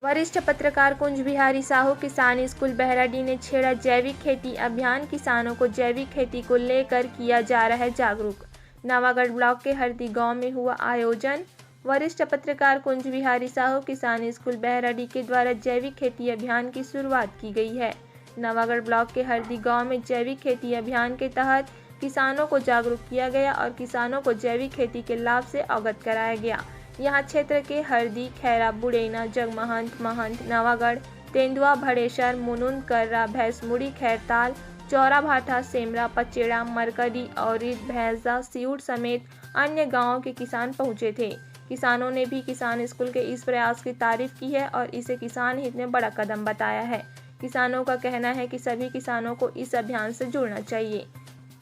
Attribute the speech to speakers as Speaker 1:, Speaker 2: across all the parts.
Speaker 1: वरिष्ठ पत्रकार कुंज बिहारी साहू किसान स्कूल बहराडी ने छेड़ा जैविक खेती अभियान। किसानों को जैविक खेती को लेकर किया जा रहा है जागरूक। नवागढ़ ब्लॉक के हरदी गांव में हुआ आयोजन। वरिष्ठ पत्रकार कुंज बिहारी साहू किसान स्कूल बहराडी के द्वारा जैविक खेती अभियान की शुरुआत की गई है। नवागढ़ ब्लॉक के हरदी गांव में जैविक खेती अभियान के तहत किसानों को जागरूक किया गया और किसानों को जैविक खेती के लाभ से अवगत कराया गया। यहाँ क्षेत्र के हरदी, खैरा, बुड़ैना, जगमहंत, महंत, नवागढ़, तेंदुआ, भड़ेसर, मुनुंद, कर्रा, भैंसमुड़ी, खैरताल, चौरा भाठा, सेमरा, पचेड़ा, मरकडी और भैंसा, सिउट समेत अन्य गांवों के किसान पहुंचे थे। किसानों ने भी किसान स्कूल के इस प्रयास की तारीफ की है और इसे किसान हित में बड़ा कदम बताया है। किसानों का कहना है कि सभी किसानों को इस अभियान से जुड़ना चाहिए।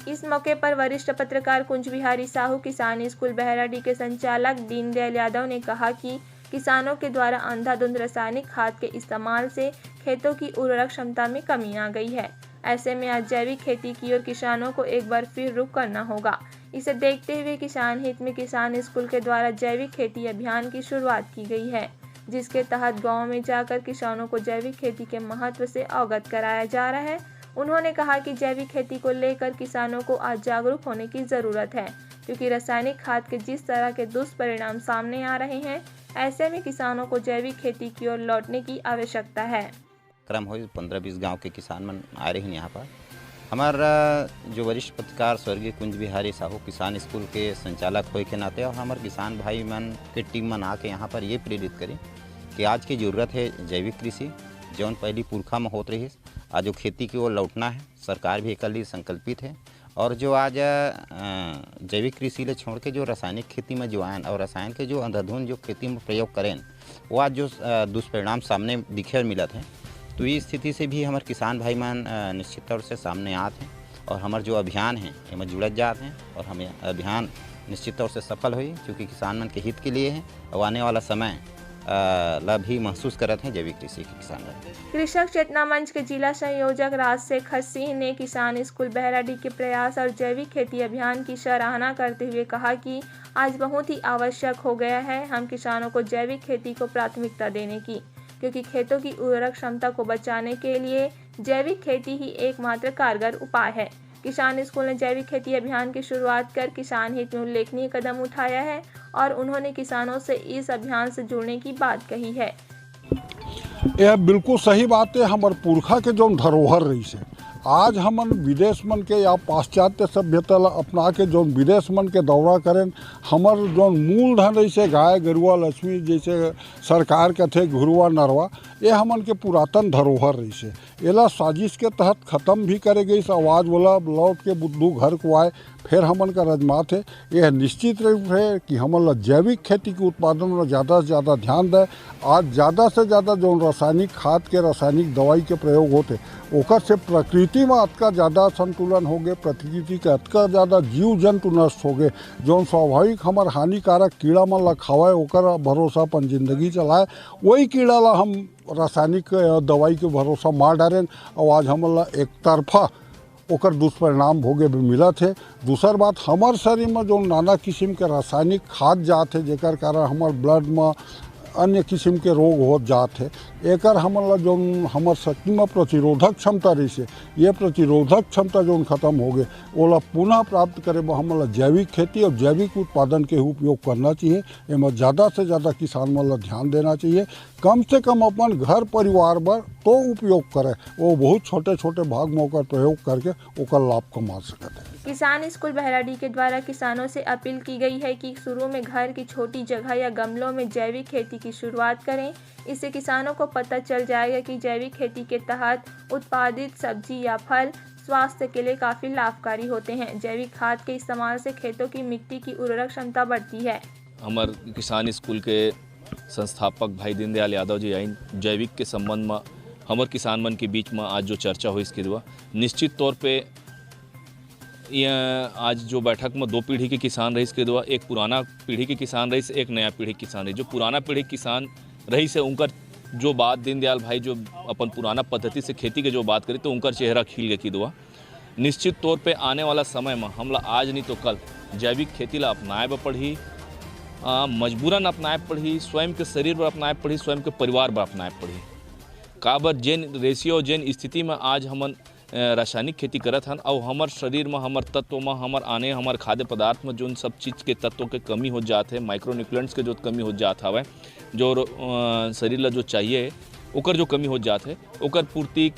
Speaker 1: इस मौके पर वरिष्ठ पत्रकार कुंज बिहारी साहू किसान स्कूल बहराडी के संचालक दीनदयाल यादव ने कहा कि किसानों के द्वारा अंधाधुंध रासायनिक खाद के इस्तेमाल से खेतों की उर्वरक क्षमता में कमी आ गई है। ऐसे में आज जैविक खेती की ओर किसानों को एक बार फिर रुख करना होगा। इसे देखते हुए किसान हित में किसान स्कूल के द्वारा जैविक खेती अभियान की शुरुआत की गई है, जिसके तहत गाँव में जाकर किसानों को जैविक खेती के महत्व से अवगत कराया जा रहा है। उन्होंने कहा कि जैविक खेती को लेकर किसानों को आज जागरूक होने की ज़रूरत है, क्योंकि रासायनिक खाद के जिस तरह के दुष्परिणाम सामने आ रहे हैं, ऐसे में किसानों को जैविक खेती की ओर लौटने की आवश्यकता है।
Speaker 2: क्रम हो 15-20 गांव के किसान मन आ रहे हैं यहाँ पर। हमारा जो वरिष्ठ पत्रकार स्वर्गीय कुंज बिहारी साहू किसान स्कूल के संचालक होए के नाते और हमारे किसान भाई मन के टीम मन आके यहाँ पर ये प्रेरित करें कि आज की ज़रूरत है जैविक कृषि, जौन पहली पुरखा में होत रही। आज जो खेती की ओर लौटना है, सरकार भी एक लिए संकल्पित है। और जो आज जैविक कृषि ले छोड़ के जो रासायनिक खेती में जो आयन और रसायन के जो अंधाधुंध जो खेती में प्रयोग करें, वो आज जो दुष्परिणाम सामने दिखे मिलत है। तो ये स्थिति से भी हमारे किसान भाई मन निश्चित तौर से सामने आते हैं और हमारे जो अभियान है इनमें जुड़त जाते हैं और हमें अभियान निश्चित तौर से सफल हुई, क्योंकि किसान मन के हित के लिए है और आने वाला समय लाभ ही महसूस करते हैं जैविक कृषि के किसान।
Speaker 1: कृषक चेतना मंच के जिला संयोजक राजशेखर सिंह ने किसान स्कूल बहराडी के प्रयास और जैविक खेती अभियान की सराहना करते हुए कहा कि आज बहुत ही आवश्यक हो गया है हम किसानों को जैविक खेती को प्राथमिकता देने की, क्योंकि खेतों की उर्वरक क्षमता को बचाने के लिए जैविक खेती ही एकमात्र कारगर उपाय है। किसान स्कूल ने जैविक खेती अभियान की शुरुआत कर किसान हित में उल्लेखनीय कदम उठाया है और उन्होंने किसानों से इस अभियान से जुड़ने की बात कही है।
Speaker 3: यह बिल्कुल सही बात है। हमारे पुरखा के जो धरोहर रही से आज हमन विदेश मन के या पाश्चात्य सभ्यता ला अपना के जो विदेश मन के दौरा करें, हमर जो मूलधन रही से गाय गरुआ लक्ष्मी जैसे सरकार कथे घुरुआ नरवा, ये हमन के पुरातन धरोहर रही से एला साजिश के तहत ख़त्म भी करे गई। आवाज़ बोला लौट के बुद्धू घर को आए, फिर हमन का रजमात है यह निश्चित रूप है कि हमन ला जैविक खेती के उत्पादन में ज़्यादा से ज़्यादा ध्यान दें। आज ज़्यादा से ज़्यादा जो रासायनिक खाद के रासायनिक दवाई के प्रयोग होते ओकर से प्रकृति में अतका ज़्यादा संतुलन हो गए, प्रकृति के अतका ज़्यादा जीव जंतु नष्ट हो गए। जो स्वाभाविक हमार हानिकारक कीड़ा मन ला खावाए ओकर भरोसा अपन जिंदगी चलाए, वही कीड़ा ला हम रासायनिक दवाई के भरोसा मार डालें और आज हमन ला एक तरफा ओकर दुष्परिणाम भोगे भी मिला थे। दूसर बात हमार शरीर में जो नाना किस्म के रासायनिक खाद जाते जेकर कारण हमार ब्लड में अन्य किस्म के रोग हो जाते हैं। एकर हमन ला जो हमार शक्ति में प्रतिरोधक क्षमता रही से ये प्रतिरोधक क्षमता जो खत्म हो गए ओला पुनः प्राप्त करे हमन ला जैविक खेती और जैविक उत्पादन के उपयोग करना चाहिए। एमें ज़्यादा से ज़्यादा किसान मन ला ध्यान देना चाहिए। कम से कम अपन घर परिवार पर तो उपयोग करे, वो बहुत छोटे छोटे भाग में ओकर प्रयोग करके ओकर लाभ कमा सकते हैं।
Speaker 1: किसान स्कूल बहराडी के द्वारा किसानों से अपील की गई है कि शुरू में घर की छोटी जगह या गमलों में जैविक खेती की शुरुआत करें। इससे किसानों को पता चल जाएगा कि जैविक खेती के तहत उत्पादित सब्जी या फल स्वास्थ्य के लिए काफ़ी लाभकारी होते हैं। जैविक खाद के इस्तेमाल से खेतों की मिट्टी की उर्वरक क्षमता बढ़ती है।
Speaker 4: हमारे किसान स्कूल के संस्थापक भाई दीनदयाल यादव जी आइन जैविक के संबंध में हमारे किसान मन के बीच में आज जो चर्चा हुई इसके द्वारा निश्चित तौर पे आज जो बैठक में 2 पीढ़ी के किसान रही इसके द्वारा एक पुराना पीढ़ी के किसान रही से एक नया पीढ़ी के किसान रही। जो पुराना पीढ़ी किसान रही से उनका जो बात दीनदयाल भाई जो अपन पुराना पद्धति से खेती के जो बात करी तो उनका चेहरा खिल गया कि दुआ निश्चित तौर पे आने वाला समय में हमला आज नहीं तो कल जैविक खेती ला अपनाए ब पड़ी मजबूरन अपनाए पड़ी, स्वयं के शरीर पर अपनाए पड़ी, स्वयं के परिवार पर अपनाए पड़ी। काबर जेन रेशियो जेन स्थिति में आज हमन रासायनिक खेती करत हन और हमार शरीर में, हमार तत्व में, हमार खाद्य पदार्थ में जोन सब चीज़ के तत्वों के कमी हो जाते हैं, माइक्रो न्यूट्रिएंट्स के जो कमी हो जात हवे, जो शरीर ला जो चाहिए ओकर जो कमी हो जात है, ओकर पूर्ति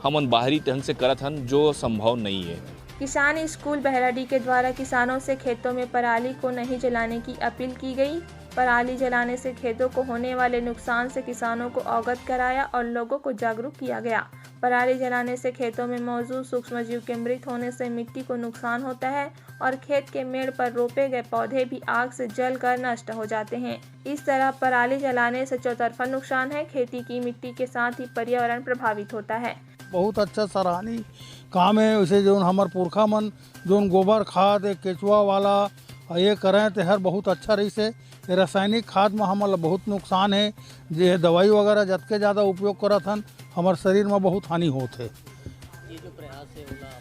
Speaker 4: हमन बाहरी ढंग से करत हन, जो संभव नहीं है।
Speaker 1: किसान स्कूल बहराडी के द्वारा किसानों से खेतों में पराली को नहीं जलाने की अपील की गई। पराली जलाने से खेतों को होने वाले नुकसान से किसानों को अवगत कराया और लोगों को जागरूक किया गया। पराली जलाने से खेतों में मौजूद सूक्ष्म जीव के मृत होने से मिट्टी को नुकसान होता है और खेत के मेड़ पर रोपे गए पौधे भी आग से जलकर नष्ट हो जाते हैं। इस तरह पराली जलाने से चौतरफा नुकसान है, खेती की मिट्टी के साथ ही पर्यावरण प्रभावित होता है।
Speaker 5: बहुत अच्छा सराहनीय काम है। वैसे जो हमार पुरखा मन जो गोबर खाद केचुआ वाला ये करें तो हर बहुत अच्छा रही से। रासायनिक खाद में हमारा बहुत नुकसान है, जे दवाई वगैरह जतके ज़्यादा उपयोग करत हन हमारे शरीर में बहुत हानि होत है।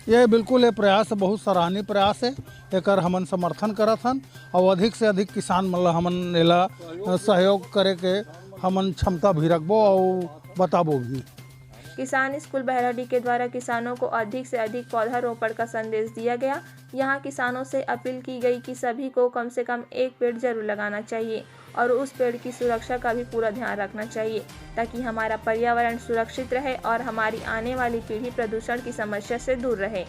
Speaker 5: ये बिल्कुल ये प्रयास बहुत सराहनीय प्रयास है, एक हमन समर्थन करत हन और अधिक से अधिक किसान मतलब हमन एला सहयोग करे के हमन क्षमता भी रखबो और बताबो भी।
Speaker 1: किसान स्कूल बहराडी के द्वारा किसानों को अधिक से अधिक पौधारोपण का संदेश दिया गया। यहाँ किसानों से अपील की गई कि सभी को कम से कम एक पेड़ जरूर लगाना चाहिए और उस पेड़ की सुरक्षा का भी पूरा ध्यान रखना चाहिए ताकि हमारा पर्यावरण सुरक्षित रहे और हमारी आने वाली पीढ़ी प्रदूषण की समस्या से दूर रहे।